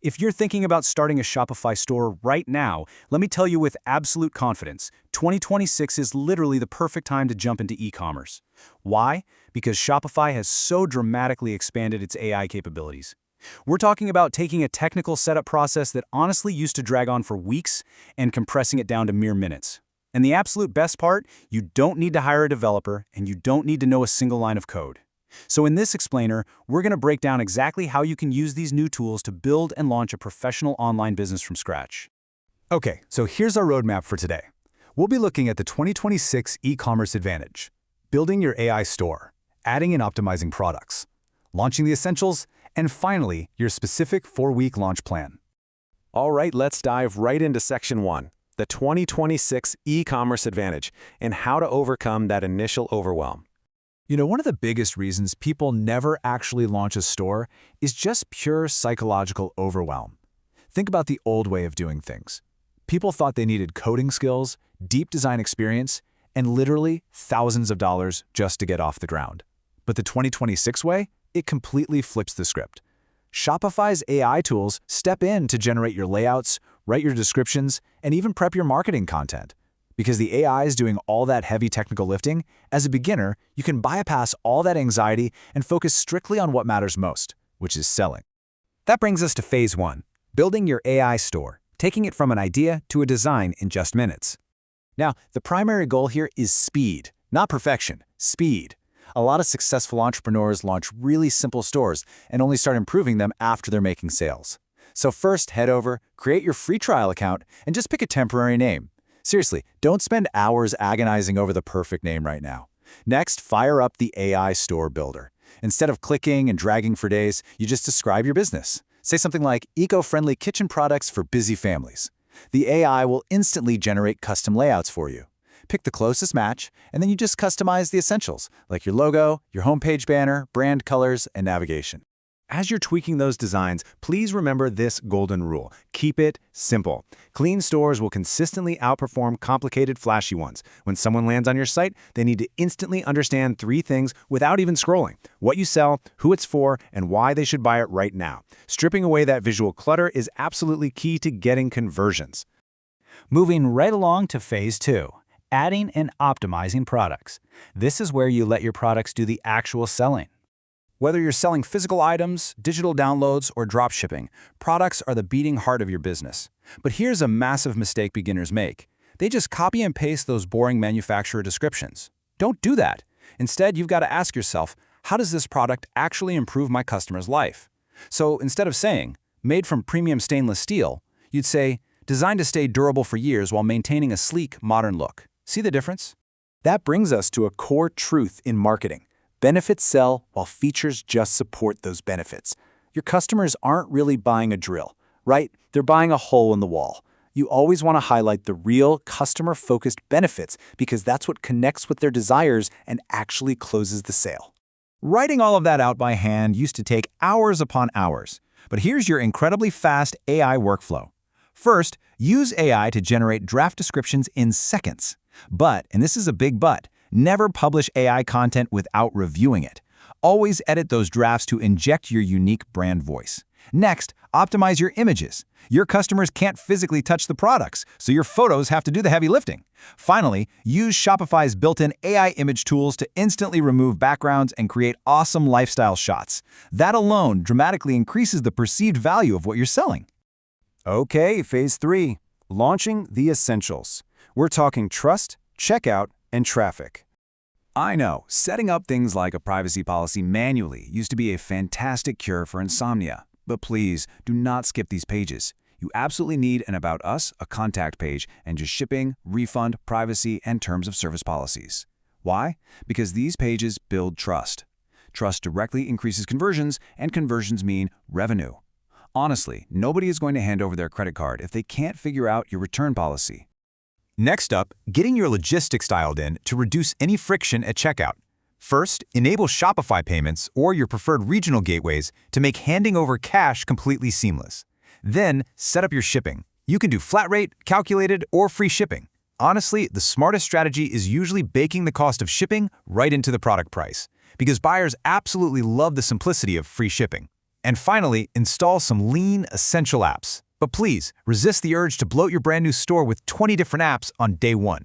If you're thinking about starting a Shopify store right now, let me tell you with absolute confidence, 2026 is literally the perfect time to jump into e-commerce. Why? Because Shopify has so dramatically expanded its AI capabilities. We're talking about taking a technical setup process that honestly used to drag on for weeks and compressing it down to mere minutes. And the absolute best part, you don't need to hire a developer and you don't need to know a single line of code. So in this explainer, we're going to break down exactly how you can use these new tools to build and launch a professional online business from scratch. Okay, so here's our roadmap for today. We'll be looking at the 2026 e-commerce advantage, building your AI store, adding and optimizing products, launching the essentials, and finally, your specific 4-week launch plan. All right, let's dive right into Section 1, the 2026 e-commerce advantage, and how to overcome that initial overwhelm. You know, one of the biggest reasons people never actually launch a store is just pure psychological overwhelm. Think about the old way of doing things. People thought they needed coding skills, deep design experience, and literally thousands of dollars just to get off the ground. But the 2026 way, it completely flips the script. Shopify's AI tools step in to generate your layouts, write your descriptions, and even prep your marketing content. Because the AI is doing all that heavy technical lifting, as a beginner, you can bypass all that anxiety and focus strictly on what matters most, which is selling. That brings us to Phase 1, building your AI store, taking it from an idea to a design in just minutes. Now, the primary goal here is speed, not perfection, speed. A lot of successful entrepreneurs launch really simple stores and only start improving them after they're making sales. So first, head over, create your free trial account, and just pick a temporary name. Seriously, don't spend hours agonizing over the perfect name right now. Next, fire up the AI Store Builder. Instead of clicking and dragging for days, you just describe your business. Say something like eco-friendly kitchen products for busy families. The AI will instantly generate custom layouts for you. Pick the closest match, and then you just customize the essentials, like your logo, your homepage banner, brand colors, and navigation. As you're tweaking those designs, please remember this golden rule. Keep it simple. Clean stores will consistently outperform complicated, flashy ones. When someone lands on your site, they need to instantly understand 3 things without even scrolling: what you sell, who it's for, and why they should buy it right now. Stripping away that visual clutter is absolutely key to getting conversions. Moving right along to Phase 2, adding and optimizing products. This is where you let your products do the actual selling. Whether you're selling physical items, digital downloads, or dropshipping, products are the beating heart of your business. But here's a massive mistake beginners make. They just copy and paste those boring manufacturer descriptions. Don't do that. Instead, you've got to ask yourself, how does this product actually improve my customer's life? So instead of saying, made from premium stainless steel, you'd say, designed to stay durable for years while maintaining a sleek, modern look. See the difference? That brings us to a core truth in marketing. Benefits sell while features just support those benefits. Your customers aren't really buying a drill, right? They're buying a hole in the wall. You always want to highlight the real customer-focused benefits because that's what connects with their desires and actually closes the sale. Writing all of that out by hand used to take hours upon hours. But here's your incredibly fast AI workflow. First, use AI to generate draft descriptions in seconds. But, and this is a big but, never publish AI content without reviewing it. Always edit those drafts to inject your unique brand voice. Next, optimize your images. Your customers can't physically touch the products, so your photos have to do the heavy lifting. Finally, use Shopify's built-in AI image tools to instantly remove backgrounds and create awesome lifestyle shots. That alone dramatically increases the perceived value of what you're selling. Okay, Phase 3, launching the essentials. We're talking trust, checkout, and traffic. I know, setting up things like a privacy policy manually used to be a fantastic cure for insomnia. But please, do not skip these pages. You absolutely need an About Us, a contact page, and just shipping, refund, privacy, and terms of service policies. Why? Because these pages build trust. Trust directly increases conversions, and conversions mean revenue. Honestly, nobody is going to hand over their credit card if they can't figure out your return policy. Next up, getting your logistics dialed in to reduce any friction at checkout. First, enable Shopify payments or your preferred regional gateways to make handing over cash completely seamless. Then, set up your shipping. You can do flat rate, calculated, or free shipping. Honestly, the smartest strategy is usually baking the cost of shipping right into the product price, because buyers absolutely love the simplicity of free shipping. And finally, install some lean, essential apps. But please, resist the urge to bloat your brand new store with 20 different apps on day one.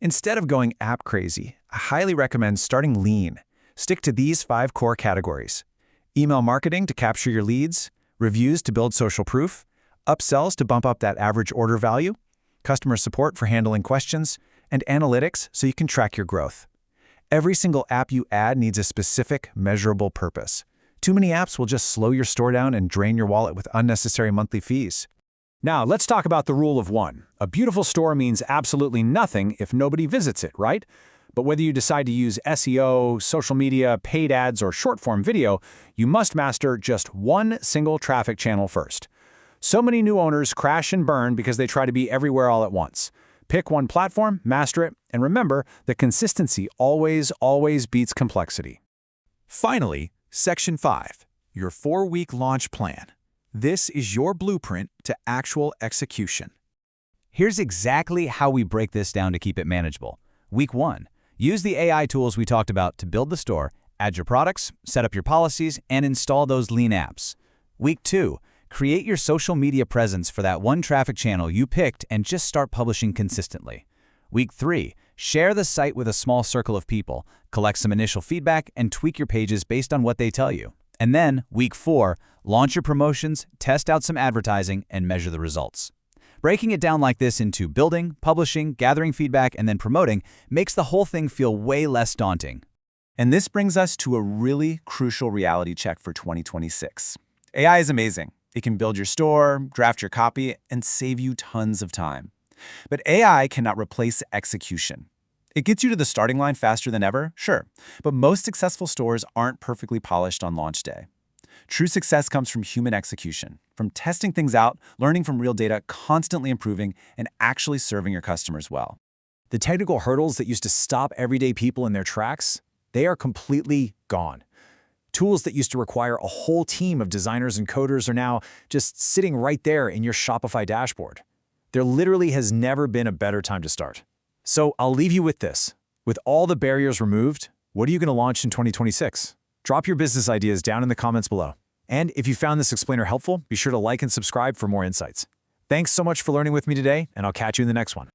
Instead of going app crazy, I highly recommend starting lean. Stick to these 5 core categories: email marketing to capture your leads, reviews to build social proof, upsells to bump up that average order value, customer support for handling questions, and analytics so you can track your growth. Every single app you add needs a specific, measurable purpose. Too many apps will just slow your store down and drain your wallet with unnecessary monthly fees. Now, let's talk about the rule of one. A beautiful store means absolutely nothing if nobody visits it, right? But whether you decide to use SEO, social media, paid ads, or short-form video, you must master just one single traffic channel first. So many new owners crash and burn because they try to be everywhere all at once. Pick one platform, master it, and remember that consistency always beats complexity. Finally, Section 5, your 4-week launch plan. This is your blueprint to actual execution. Here's exactly how we break this down to keep it manageable. Week 1, use the AI tools we talked about to build the store, add your products, set up your policies, and install those lean apps. Week 2, create your social media presence for that one traffic channel you picked and just start publishing consistently. Week 3, share the site with a small circle of people, collect some initial feedback, and tweak your pages based on what they tell you. And then, Week 4, launch your promotions, test out some advertising, and measure the results. Breaking it down like this into building, publishing, gathering feedback, and then promoting makes the whole thing feel way less daunting. And this brings us to a really crucial reality check for 2026. AI is amazing. It can build your store, draft your copy, and save you tons of time. But AI cannot replace execution. It gets you to the starting line faster than ever, sure, but most successful stores aren't perfectly polished on launch day. True success comes from human execution, from testing things out, learning from real data, constantly improving, and actually serving your customers well. The technical hurdles that used to stop everyday people in their tracks, they are completely gone. Tools that used to require a whole team of designers and coders are now just sitting right there in your Shopify dashboard. There literally has never been a better time to start. So I'll leave you with this. With all the barriers removed, what are you going to launch in 2026? Drop your business ideas down in the comments below. And if you found this explainer helpful, be sure to like and subscribe for more insights. Thanks so much for learning with me today, and I'll catch you in the next one.